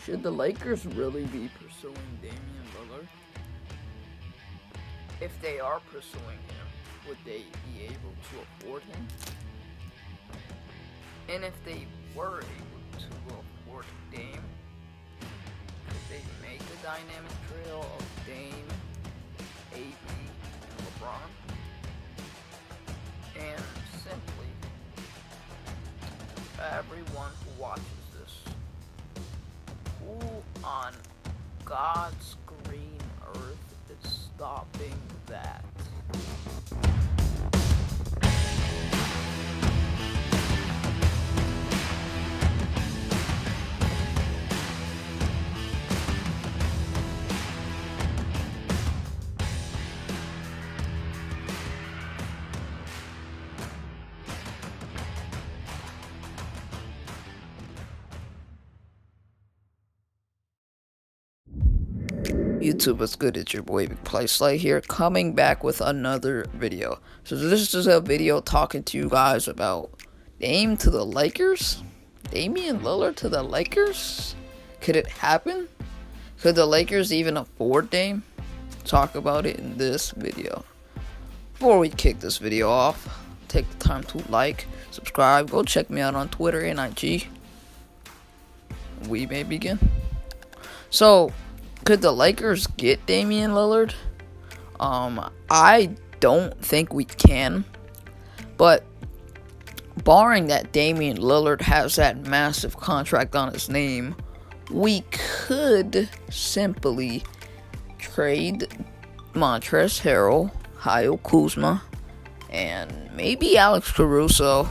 Should the Lakers really be pursuing Damian Lillard? If they are pursuing him, would they be able to afford him? And if they were able to afford Dame, could they make the dynamic trio of Dame, AD, and LeBron? And simply, everyone who watches this, who on God's green earth is stopping that? YouTube, what's good? It's your boy Big Play Slay here, coming back with another video. So this is a video talking to you guys about Dame to the Lakers? Damian Lillard to the Lakers? Could it happen? Could the Lakers even afford Dame? Talk about it in this video. Before we kick this video off, take the time to like, subscribe, go check me out on Twitter and IG. We may begin. So, could the Lakers get Damian Lillard? I don't think we can. But barring that Damian Lillard has that massive contract on his name, we could simply trade Montrezl Harrell, Kyle Kuzma, and maybe Alex Caruso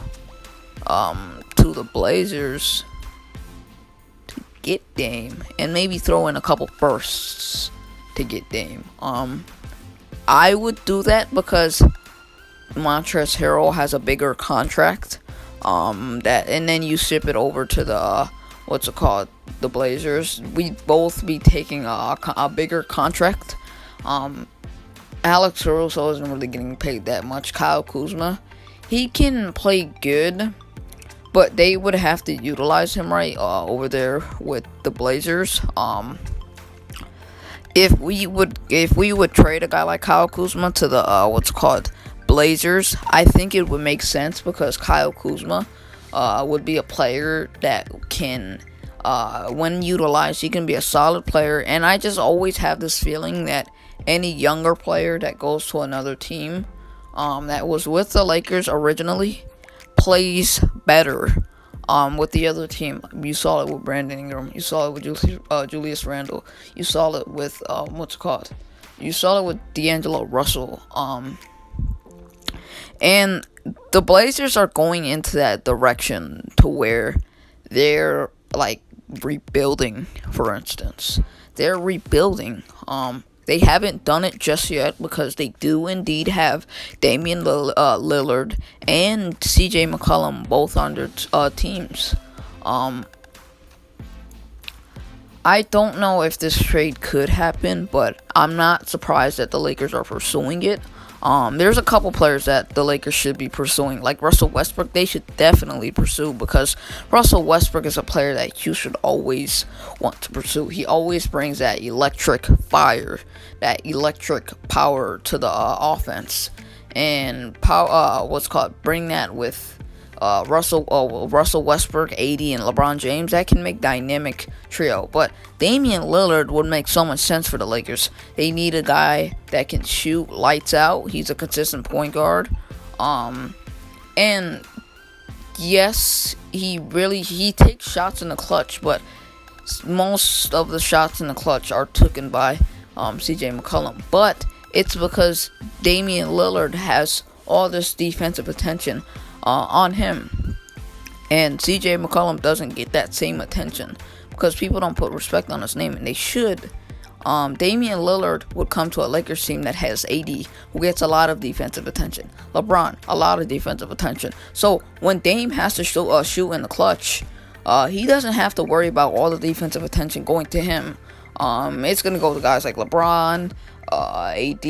to the Blazers get Dame, and maybe throw in a couple firsts to get Dame. I would do that because Montrezl Harrell has a bigger contract. And then you ship it over to the the Blazers. We'd both be taking a bigger contract. Alex Caruso isn't really getting paid that much. Kyle Kuzma, he can play good, but they would have to utilize him right over there with the Blazers. If we would trade a guy like Kyle Kuzma to the Blazers, I think it would make sense because Kyle Kuzma would be a player that can, when utilized, he can be a solid player. And I just always have this feeling that any younger player that goes to another team that was with the Lakers originally plays better with the other team. You saw it with Brandon Ingram. You saw it with Julius Randle. You saw it with You saw it with D'Angelo Russell. And the Blazers are going into that direction to where they're like rebuilding. For instance, they're rebuilding. They haven't done it just yet because they do indeed have Damian Lillard and CJ McCollum both on their teams. I don't know if this trade could happen, but I'm not surprised that the Lakers are pursuing it. There's a couple players that the Lakers should be pursuing, like Russell Westbrook. They should definitely pursue because Russell Westbrook is a player that you should always want to pursue. He always brings that electric fire, that electric power to the offense, and bring that with Russell Westbrook, AD, and LeBron James. That can make dynamic trio. But Damian Lillard would make so much sense for the Lakers. They need a guy that can shoot lights out. He's a consistent point guard. And yes, he takes shots in the clutch, but most of the shots in the clutch are taken by CJ McCollum. But it's because Damian Lillard has all this defensive attention on him, and CJ McCollum doesn't get that same attention because people don't put respect on his name, and they should. Damian Lillard would come to a Lakers team that has AD, who gets a lot of defensive attention. LeBron, a lot of defensive attention. So when Dame has to shoot in the clutch, he doesn't have to worry about all the defensive attention going to him. It's gonna go to guys like LeBron, AD.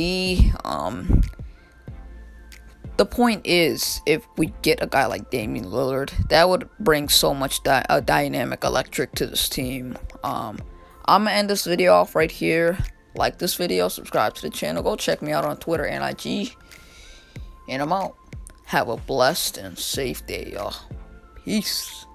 The point is, if we get a guy like Damian Lillard, that would bring so much dynamic electric to this team. I'm gonna end this video off right here. Like this video, subscribe to the channel, go check me out on Twitter and IG, and I'm out. Have a blessed and safe day, y'all. Peace.